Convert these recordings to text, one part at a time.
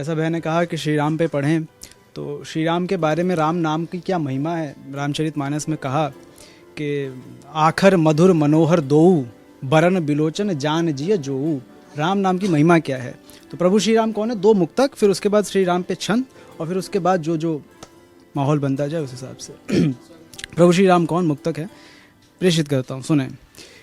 जैसा बहन ने कहा कि श्री राम पे पढ़ें, तो श्री राम के बारे में राम नाम की क्या महिमा है। रामचरितमानस में कहा कि आखर मधुर मनोहर दोऊ, बरन बिलोचन जान जिय जोऊ। राम नाम की महिमा क्या है। तो प्रभु श्री राम कौन है, दो मुक्तक, फिर उसके बाद श्री राम पे छंद, और फिर उसके बाद जो जो माहौल बनता जाए उस हिसाब से। प्रभु श्री राम कौन, मुक्तक है, प्रेषित करता हूँ, सुने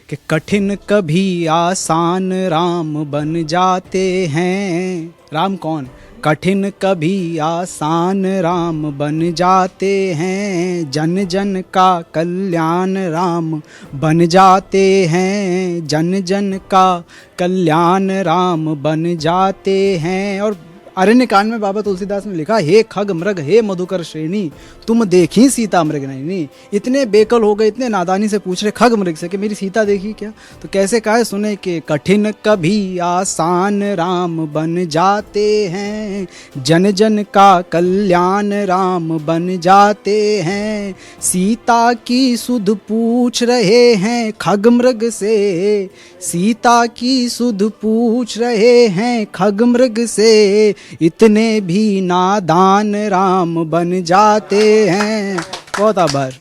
कि कठिन कभी आसान राम बन जाते हैं। राम कौन, कठिन कभी आसान राम बन जाते हैं। जन जन का कल्याण राम बन जाते हैं। जन जन का कल्याण राम बन जाते हैं। और अरण्य कांड में बाबा तुलसीदास ने लिखा, हे खग मृग हे मधुकर श्रेणी, तुम देखी सीता मृग नहीं। इतने बेकल हो गए, इतने नादानी से पूछ रहे खग मृग से कि मेरी सीता देखी क्या। तो कैसे कहा है, सुने कि कठिन कभी आसान राम बन जाते हैं। जन जन का कल्याण राम बन जाते हैं। सीता की सुध पूछ रहे हैं खग मृग से। सीता की सुध पूछ रहे हैं खग मृग से। इतने भी नादान राम बन जाते हैं। बहुत आभार।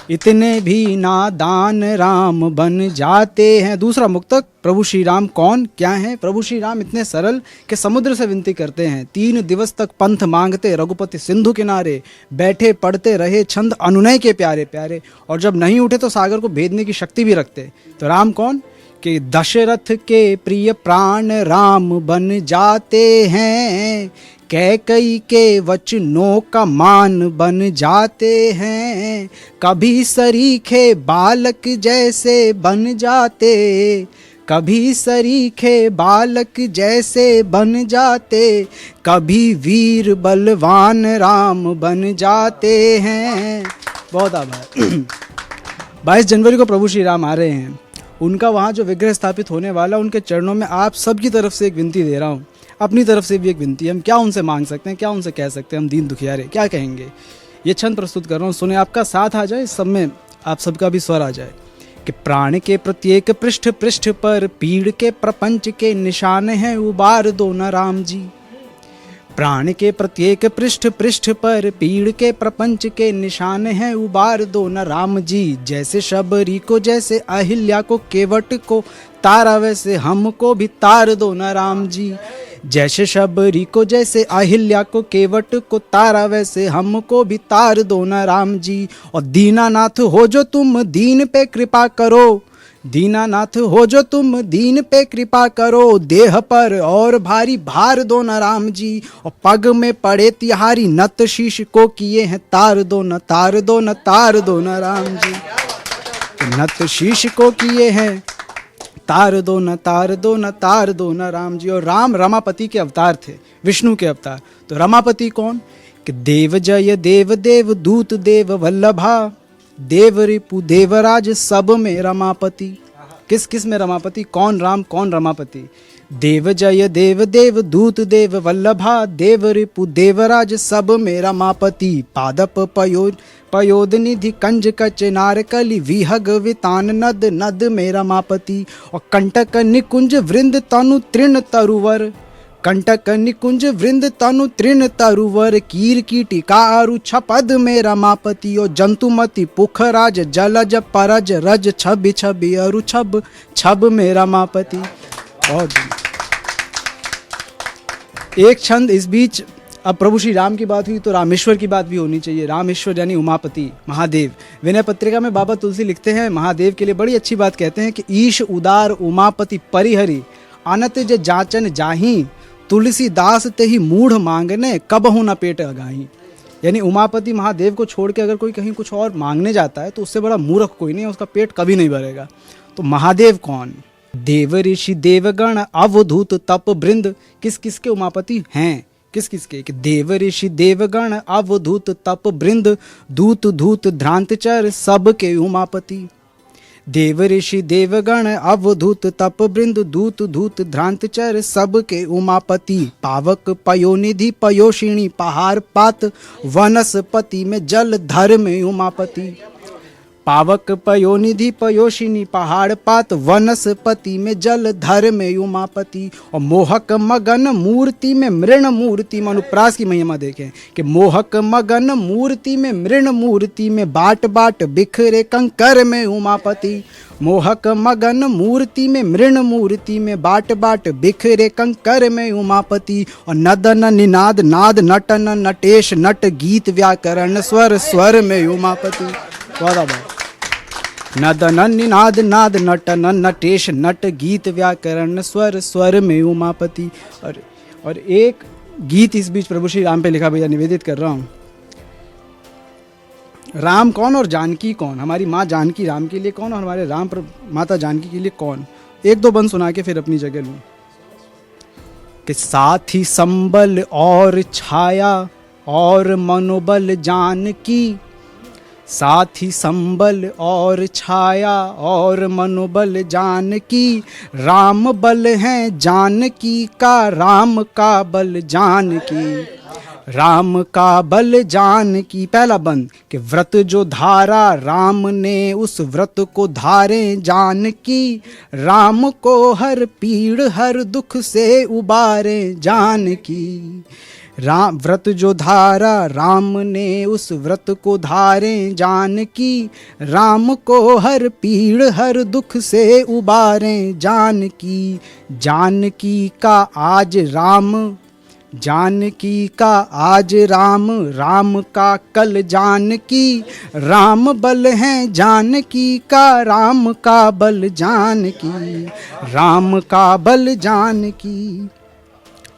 इतने भी नादान राम बन जाते हैं। दूसरा मुक्तक, प्रभु श्री राम कौन क्या है। प्रभु श्री राम इतने सरल कि समुद्र से विनती करते हैं। 3 दिवस तक पंथ मांगते रघुपति सिंधु किनारे। बैठे पढ़ते रहे छंद अनुनय के प्यारे प्यारे। और जब नहीं उठे तो सागर को भेदने की शक्ति भी रखते। तो राम कौन कि दशरथ के प्रिय प्राण राम बन जाते हैं। कैकई के वचनों का मान बन जाते हैं। कभी सरीखे बालक जैसे बन जाते। कभी सरीखे बालक जैसे बन जाते। कभी वीर बलवान राम बन जाते हैं। बहुत आभार। 22 जनवरी को प्रभु श्री राम आ रहे हैं। उनका वहाँ जो विग्रह स्थापित होने वाला, उनके चरणों में आप सबकी तरफ से एक विनती दे रहा हूँ। अपनी तरफ से भी एक विनती है। हम क्या उनसे मांग सकते हैं, क्या उनसे कह सकते हैं, हम दीन दुखियारे क्या कहेंगे। ये छंद प्रस्तुत कर रहा हूँ, सुने, आपका साथ आ जाए, इस सब में आप सबका भी स्वर आ जाए। कि प्राण के प्रत्येक पृष्ठ पृष्ठ पर पीड़ के प्रपंच के निशान हैं उबार दो न राम जी। प्राण के प्रत्येक पृष्ठ पृष्ठ पर पीड़ के प्रपंच के निशान हैं उबार दो न राम जी। जैसे शबरी को, जैसे अहिल्या को, केवट को तारा, वैसे हमको भी तार दो न राम जी। जैसे शबरी को, जैसे अहिल्या को, केवट को तारा, वैसे हमको भी तार दो न राम जी। और दीनानाथ हो जो तुम दीन पे कृपा करो। दीनानाथ हो जो तुम दीन पे कृपा करो। देह पर और भारी भार दो न राम जी। और पग में पड़े तिहारी नत शीश को किए हैं तार दो न, तार दो न, तार दो न राम जी। नत शीश को किए हैं तार दो न, तार दो न, तार दो न राम जी। और राम रमापति के अवतार थे, विष्णु के अवतार। तो रमापति कौन कि देव जय देव देव दूत देव वल्लभा। देव रिपु देवराज सब में रमापति। किस किस में रमापति, कौन राम कौन रमापति। देव जय देव देव दूत देव वल्लभा। देव रिपु देवराज सब में रमापति। पादप पयोद निधि कंज कचनार कलि विहग वितान नद नद में रमापति। और कंटक निकुंज वृंद तनु तृण तरुवर। कंटक निकुंज वृंद तनु तृण तरुवर। कीर कीटिका अरु छपद में रमापति। और जंतुमति पुखराज जलज परज रज छबि छबि अरु छब छब में रमापति। और एक छंद इस बीच, अब प्रभु श्री राम की बात हुई तो रामेश्वर की बात भी होनी चाहिए। रामेश्वर यानी उमापति महादेव। विनय पत्रिका में बाबा तुलसी लिखते हैं, महादेव के लिए बड़ी अच्छी बात कहते हैं कि ईश उदार उमापति परिहरि अनत ज जाचन जाही। तुलसीदास ते ही मूढ़ मांगने कब हो न पेट अगाही। यानी उमापति महादेव को छोड़ के अगर कोई कहीं कुछ और मांगने जाता है तो उससे बड़ा मूर्ख कोई नहीं है, उसका पेट कभी नहीं भरेगा। तो महादेव कौन, देव ऋषि देवगण अवधूत तप वृंद। किस किस के उमापति हैं, किस किस के, देव ऋषि देवगण अवधूत तप वृंद। दूत धूत ध्रांतचर सब के उमापति। देव ऋषि देवगण अवधूत तप वृंद। दूत धूत ध्रांतचर सब के उमापति। पावक पयोनिधि पयोषिणी पहाड़ पात। वनस्पति में जल धर में उमापति। पावक पयोनिधि पयोशिनी पहाड़ पात वनस्पति में जल धर में उमापति और मोहक मगन मूर्ति में मृण मूर्ति में अनुप्रास की महिमा देखें कि मोहक मगन मूर्ति में मृण मूर्ति में बाट बाट बिखरे कंकर में उमापति मोहक मगन मूर्ति में मृण मूर्ति में बाट बाट बिखरे कंकर में उमापति और नदन निनाद नाद नटन नटेश नट गीत व्याकरण स्वर स्वर में उमापति नदन निनाद नाद नटन नटेश नट गीत व्याकरण स्वर स्वर में उमापति। और एक गीत इस बीच प्रभु श्री राम पे लिखा, भैया निवेदित कर रहा हूँ। राम कौन और जानकी कौन, हमारी माँ जानकी राम के लिए कौन और हमारे राम माता जानकी के लिए कौन। एक दो बंद सुना के फिर अपनी जगह लूँ कि साथी संबल और छाया और मनोबल जानकी, साथी संबल और छाया और मनोबल जानकी, राम बल है जानकी का राम का बल जानकी, राम का बल जानकी। पहला बंद कि व्रत जो धारा राम ने उस व्रत को धारे जानकी, राम को हर पीड़ हर दुख से उबारे जानकी, राम व्रत जो धारा राम ने उस व्रत को धारे जानकी, राम को हर पीड़ हर दुख से उबारे जानकी, जानकी का आज राम, जानकी का आज राम, राम का कल जानकी, राम बल है जानकी का राम का बल जानकी, राम का बल जानकी।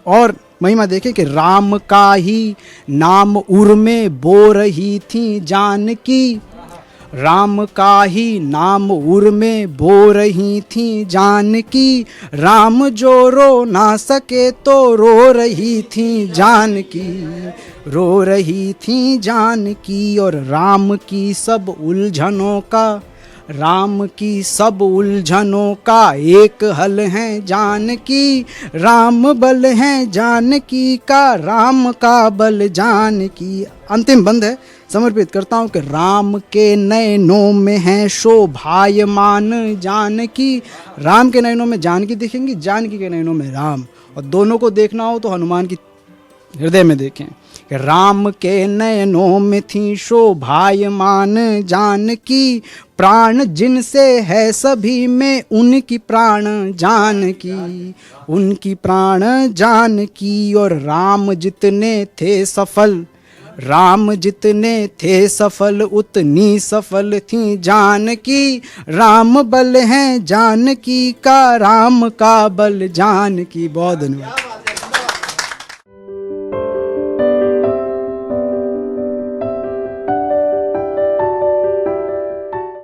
और महिमा देखें कि राम का ही नाम उर में बो रही थी जानकी, राम का ही नाम उर में बो रही थी जानकी, राम जो रो ना सके तो रो रही थी जानकी, रो रही थी जानकी। और राम की सब उलझनों का, राम की सब उलझनों का एक हल है जानकी, राम बल है जानकी का राम का बल जानकी। अंतिम बंद है, समर्पित करता हूँ कि राम के नयनों में है शोभायमान जानकी, राम के नयनों में जानकी दिखेंगी, जानकी के नयनों में राम। और दोनों को देखना हो तो हनुमान की हृदय में देखें कि राम के नयनों में थी शोभायमान जानकी, प्राण जिनसे है सभी में उनकी प्राण जानकी, उनकी प्राण जानकी। और राम जितने थे सफल, राम जितने थे सफल उतनी सफल थी जानकी, राम बल है जानकी का राम का बल जानकी। बहुत धन्यवाद।